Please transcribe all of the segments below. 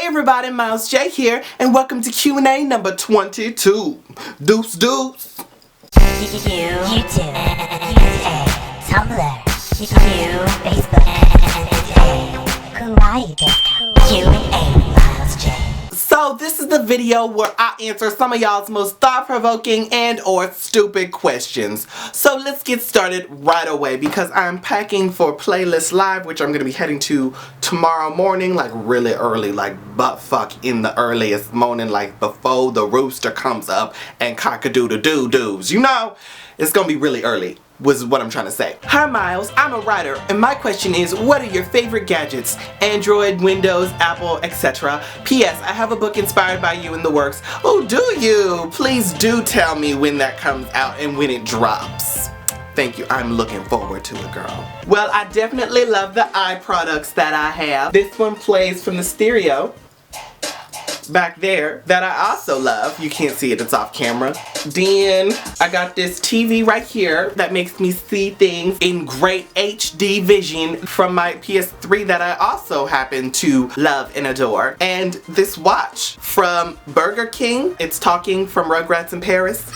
everybody, Miles J here, and welcome to Q&A number 22. Deuce deuce. YouTube, Tumblr, Facebook, Kawaii, Q&A, Miles J. So this is the video where I answer some of y'all's most thought-provoking and or stupid questions. So let's get started right away because I'm packing for Playlist Live, which I'm going to be heading to tomorrow morning, like really early, like butt fuck in the earliest morning, like before the rooster comes up and cock-a-doodle-doo-doos. You know, it's going to be really early. Was what I'm trying to say. Hi Miles, I'm a writer and my question is, what are your favorite gadgets? Android, Windows, Apple, etc. P.S. I have a book inspired by you in the works. Oh, do you? Please do tell me when that comes out and when it drops. Thank you. I'm looking forward to it, girl. Well, I definitely love the eye products that I have. This one plays from the stereo back there that I also love. You can't see it, it's off camera. Then I got this TV right here that makes me see things in great HD vision from my PS3 that I also happen to love and adore. And this watch from Burger King. It's talking from Rugrats in Paris.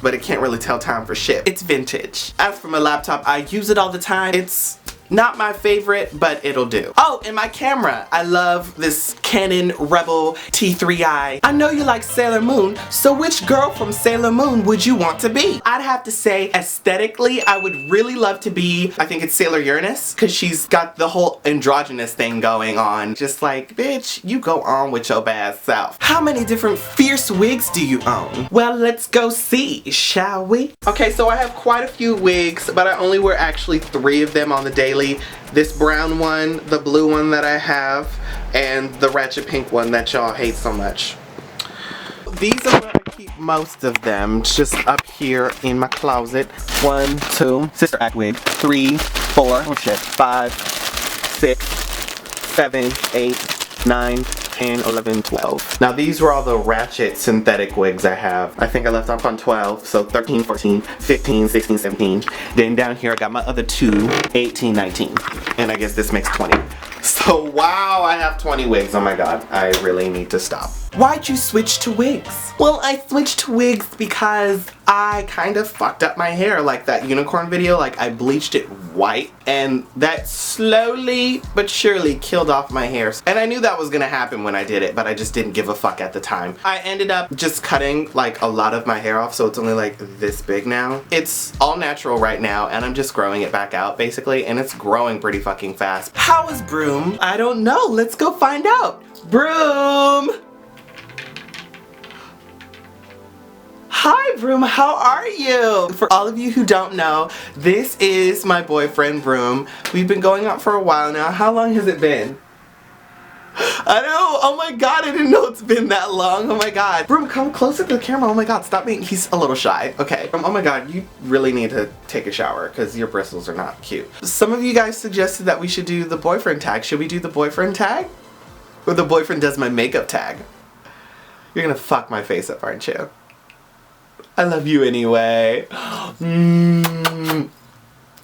But it can't really tell time for shit. It's vintage. As for my laptop, I use it all the time. It's not my favorite, but it'll do. Oh, and my camera. I love this Canon Rebel T3i. I know you like Sailor Moon, so which girl from Sailor Moon would you want to be? I'd have to say aesthetically, I would really love to be, I think it's Sailor Uranus, because she's got the whole androgynous thing going on. Just like, bitch, you go on with your bad self. How many different fierce wigs do you own? Well, let's go see, shall we? Okay, so I have quite a few wigs, but I only wear actually 3 of them on the daily. This brown one, the blue one that I have, and the ratchet pink one that y'all hate so much. These are where I keep most of them, just up here in my closet. 1, 2, Sister Act wig, 3, 4, oh shit, 5, 6, 7, 8, 9, 10, 11, 12. Now these were all the ratchet synthetic wigs I have. I think I left off on 12, so 13, 14, 15, 16, 17. Then down here I got my other 2, 18, 19. And I guess this makes 20. So wow, I have 20 wigs. Oh my god, I really need to stop. Why'd you switch to wigs? Well, I switched to wigs because I kind of fucked up my hair, like that unicorn video. Like I bleached it white and that slowly but surely killed off my hair. And I knew that was gonna happen when I did it, but I just didn't give a fuck at the time. I ended up just cutting like a lot of my hair off, so it's only like this big now. It's all natural right now and I'm just growing it back out basically, and it's growing pretty fucking fast. How is Broom? I don't know. Let's go find out. Broom! Hi Broom, how are you? For all of you who don't know, this is my boyfriend Broom. We've been going out for a while now. How long has it been? I know, oh my god, I didn't know it's been that long. Oh my god. Broom, come closer to the camera. Oh my god, stop being, he's a little shy. Okay. Oh my god, you really need to take a shower because your bristles are not cute. Some of you guys suggested that we should do the boyfriend tag. Should we do the boyfriend tag? Or the boyfriend does my makeup tag? You're gonna fuck my face up, aren't you? I love you anyway.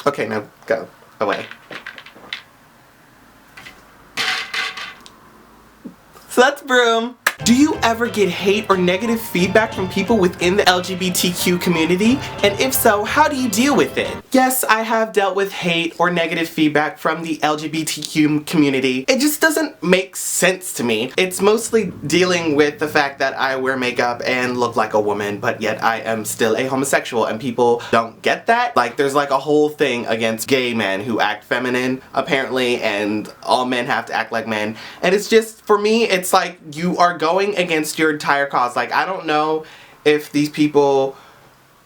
Okay, now go away. So that's Broom. Do you ever get hate or negative feedback from people within the LGBTQ community? And if so, how do you deal with it? Yes, I have dealt with hate or negative feedback from the LGBTQ community. It just doesn't make sense to me. It's mostly dealing with the fact that I wear makeup and look like a woman, but yet I am still a homosexual and people don't get that. Like there's like a whole thing against gay men who act feminine apparently, and all men have to act like men. And it's just, for me, it's like you are going against your entire cause. Like I don't know if these people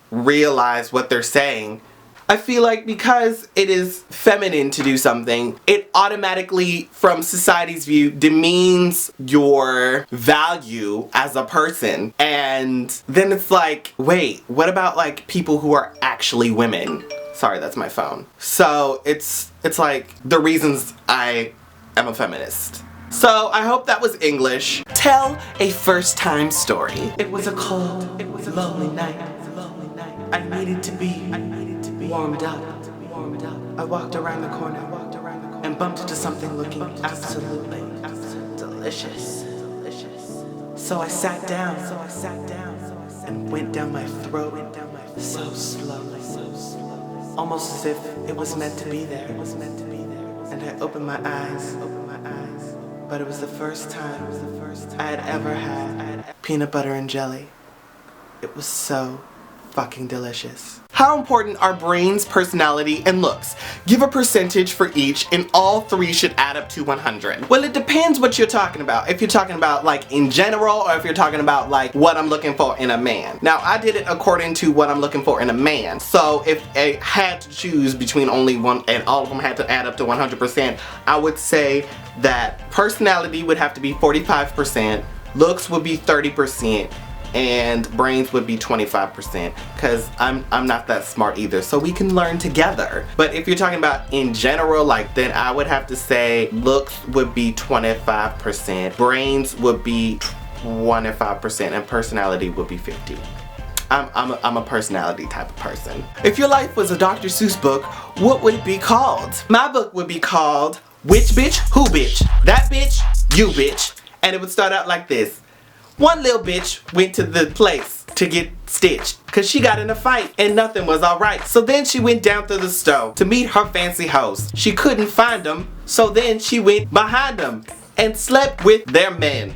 realize what they're saying. I feel like because it is feminine to do something, it automatically, from society's view, demeans your value as a person. And then it's like, wait, what about like people who are actually women? Sorry, that's my phone. So it's like the reasons I am a feminist. So I hope that was English. Tell a first time story. It was a cold, lonely night. I needed to be warmed up. I walked around the corner and bumped into something looking absolutely delicious. So I sat down and went down my throat so slowly, almost as if it was meant to be there. And I opened my eyes, but it was the first time I had ever had peanut butter and jelly. It was so fucking delicious. How important are brains, personality, and looks? Give a percentage for each, and all three should add up to 100. Well, it depends what you're talking about. If you're talking about like in general, or if you're talking about like what I'm looking for in a man. Now, I did it according to what I'm looking for in a man. So if I had to choose between only one and all of them had to add up to 100%, I would say that personality would have to be 45%, looks would be 30%, and brains would be 25%, because I'm not that smart either, so we can learn together. But if you're talking about in general, like, then I would have to say looks would be 25%, brains would be 25%, and personality would be 50%. I'm a personality type of person. If your life was a Dr. Seuss book, what would it be called? My book would be called Which Bitch, Who Bitch, That Bitch, You Bitch, and it would start out like this. One little bitch went to the place to get stitched because she got in a fight and nothing was alright. So then she went down to the store to meet her fancy host. She couldn't find them, so then she went behind them and slept with their men.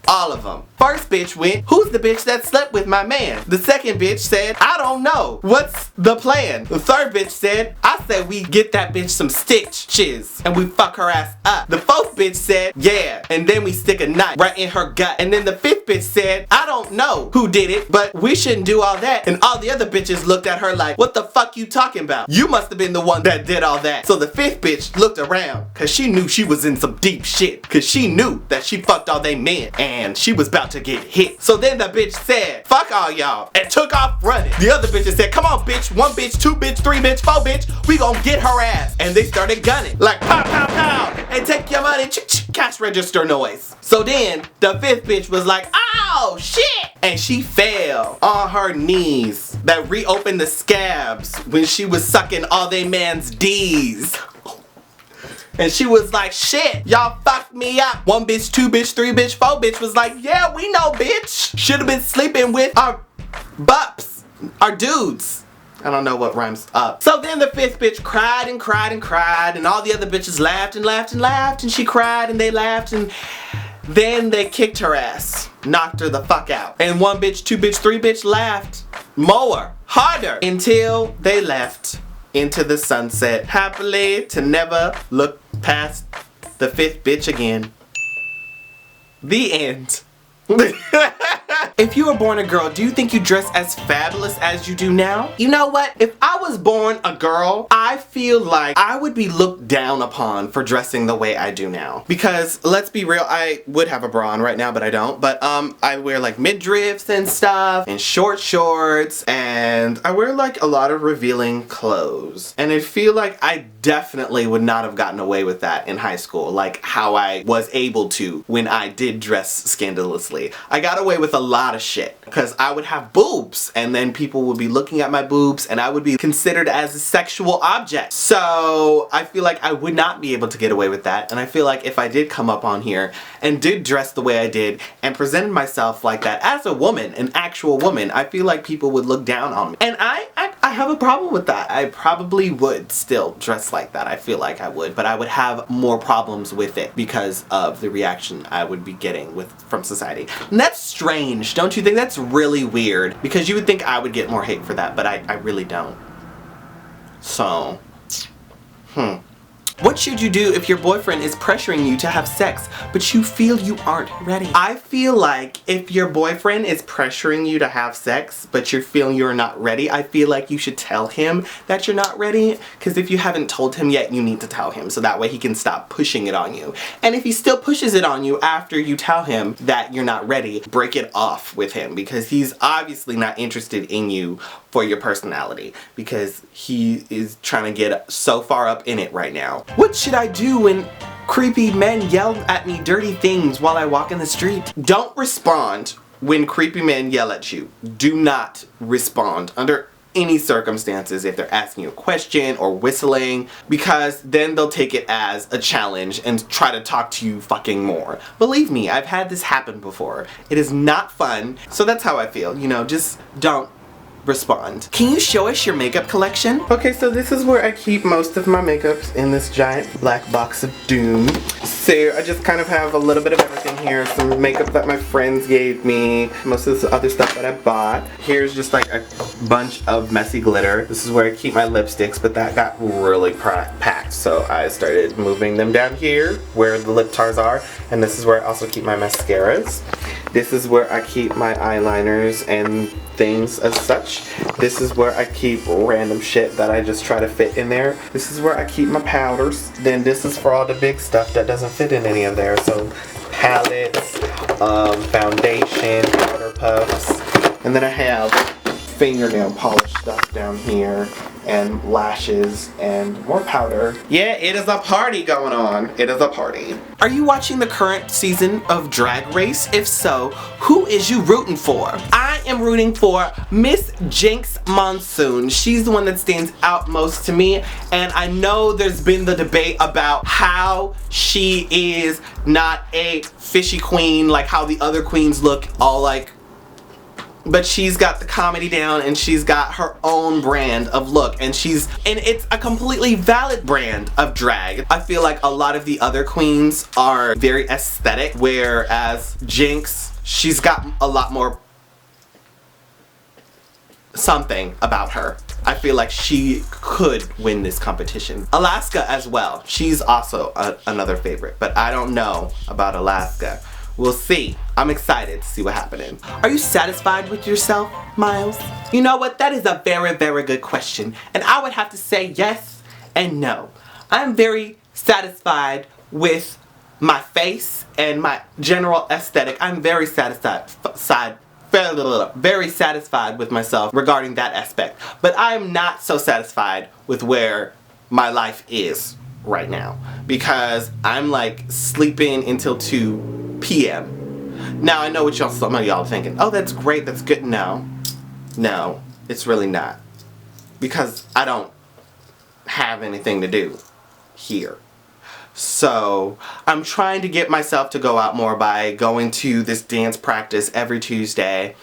All of them. First bitch went, who's the bitch that slept with my man? The second bitch said, I don't know. What's the plan? The third bitch said, I said we get that bitch some stitches and we fuck her ass up. The fourth bitch said, yeah, and then we stick a knife right in her gut. And then the fifth bitch said, I don't know who did it, but we shouldn't do all that. And all the other bitches looked at her like, what the fuck you talking about? You must have been the one that did all that. So the fifth bitch looked around because she knew she was in some deep shit, because she knew that she fucked all they men and she was about to get hit. So then the bitch said, fuck all y'all, and took off running. The other bitches said, come on bitch, 1 bitch, 2 bitch, 3 bitch, 4 bitch, we gon' get her ass. And they started gunning, like pow, pow, pow, and take your money, cash register noise. So then the fifth bitch was like, oh shit, and she fell on her knees that reopened the scabs when she was sucking all they man's D's. And she was like, shit, y'all fucked me up. 1 bitch, 2 bitch, 3 bitch, 4 bitch was like, yeah, we know, bitch. Should've been sleeping with our bups, our dudes. I don't know what rhymes up. So then the fifth bitch cried and cried and cried, and all the other bitches laughed and laughed and laughed, and she cried and they laughed, and then they kicked her ass, knocked her the fuck out. And 1 bitch, 2 bitch, 3 bitch laughed more, harder, until they left into the sunset, happily to never look past the fifth bitch again. The end. If you were born a girl, do you think you dress as fabulous as you do now? You know what? If I was born a girl, I feel like I would be looked down upon for dressing the way I do now. Because let's be real, I would have a bra on right now, but I don't. But I wear like midriffs and stuff, and short shorts, and I wear like a lot of revealing clothes. And I feel like I definitely would not have gotten away with that in high school, like how I was able to when I did dress scandalously. I got away with a lot of shit because I would have boobs, and then people would be looking at my boobs and I would be considered as a sexual object. So I feel like I would not be able to get away with that, and I feel like if I did come up on here and did dress the way I did and presented myself like that as a woman, an actual woman, I feel like people would look down on me. And I have a problem with that. I probably would still dress like that. I feel like I would, but I would have more problems with it because of the reaction I would be getting from society. And that's strange, don't you think? That's really weird, because you would think I would get more hate for that, but I really don't. So, What should you do if your boyfriend is pressuring you to have sex, but you feel you aren't ready? I feel like if your boyfriend is pressuring you to have sex, but you're feeling you're not ready, I feel like you should tell him that you're not ready, because if you haven't told him yet, you need to tell him, so that way he can stop pushing it on you. And if he still pushes it on you after you tell him that you're not ready, break it off with him, because he's obviously not interested in you for your personality, because he is trying to get so far up in it right now. What should I do when creepy men yell at me dirty things while I walk in the street? Don't respond when creepy men yell at you. Do not respond under any circumstances if they're asking you a question or whistling, because then they'll take it as a challenge and try to talk to you fucking more. Believe me, I've had this happen before. It is not fun. So that's how I feel, you know, just don't respond. Can you show us your makeup collection? Okay, so this is where I keep most of my makeups, in this giant black box of doom. So I just kind of have a little bit of everything here. Some makeup that my friends gave me, most of this other stuff that I bought. Here's just like a bunch of messy glitter. This is where I keep my lipsticks, but that got really packed, so I started moving them down here where the lip tars are, and this is where I also keep my mascaras. This is where I keep my eyeliners and things as such. This is where I keep random shit that I just try to fit in there. This is where I keep my powders. Then this is for all the big stuff that doesn't fit in any of there. So palettes, foundation, powder puffs. And then I have fingernail polish stuff down here, and lashes and more powder. Yeah, it is a party going on. It is a party. Are you watching the current season of Drag Race? If so, who is you rooting for? I am rooting for Miss Jinx Monsoon. She's the one that stands out most to me, and I know there's been the debate about how she is not a fishy queen, like how the other queens look all like, but she's got the comedy down and she's got her own brand of look, and it's a completely valid brand of drag. I feel like a lot of the other queens are very aesthetic, whereas Jinx, she's got a lot more something about her. I feel like she could win this competition. Alaska as well. She's also another favorite, but I don't know about Alaska. We'll see. I'm excited to see what's happening. Are you satisfied with yourself, Miles? You know what? That is a very, very good question. And I would have to say yes and no. I'm very satisfied with my face and my general aesthetic. I'm very satisfied with myself regarding that aspect. But I am not so satisfied with where my life is right now, because I'm like sleeping until 2 p.m. Now I know what some of y'all are thinking. Oh, that's great, that's good. No, it's really not, because I don't have anything to do here. So I'm trying to get myself to go out more by going to this dance practice every Tuesday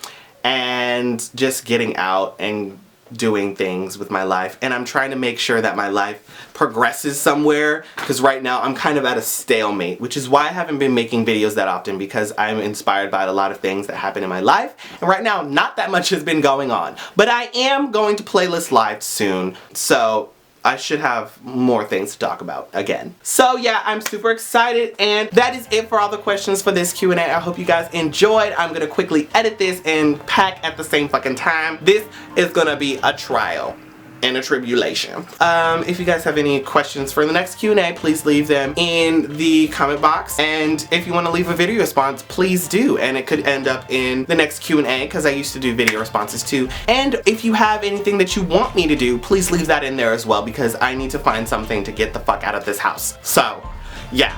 and just getting out and doing things with my life. And I'm trying to make sure that my life progresses somewhere, because right now I'm kind of at a stalemate, which is why I haven't been making videos that often, because I'm inspired by a lot of things that happen in my life, and right now not that much has been going on. But I am going to Playlist Live soon, so I should have more things to talk about again. So yeah, I'm super excited, and that is it for all the questions for this Q&A. I hope you guys enjoyed. I'm gonna quickly edit this and pack at the same fucking time. This is gonna be a trial and a tribulation. If you guys have any questions for the next Q&A, please leave them in the comment box. And if you want to leave a video response, please do. And it could end up in the next Q&A, because I used to do video responses too. And if you have anything that you want me to do, please leave that in there as well, because I need to find something to get the fuck out of this house. So, yeah.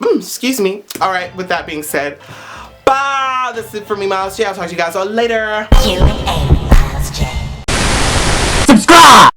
Excuse me. Alright, with that being said, bye! That's it for me, Miles J. I'll talk to you guys all later. Q&A, Miles J. Subscribe!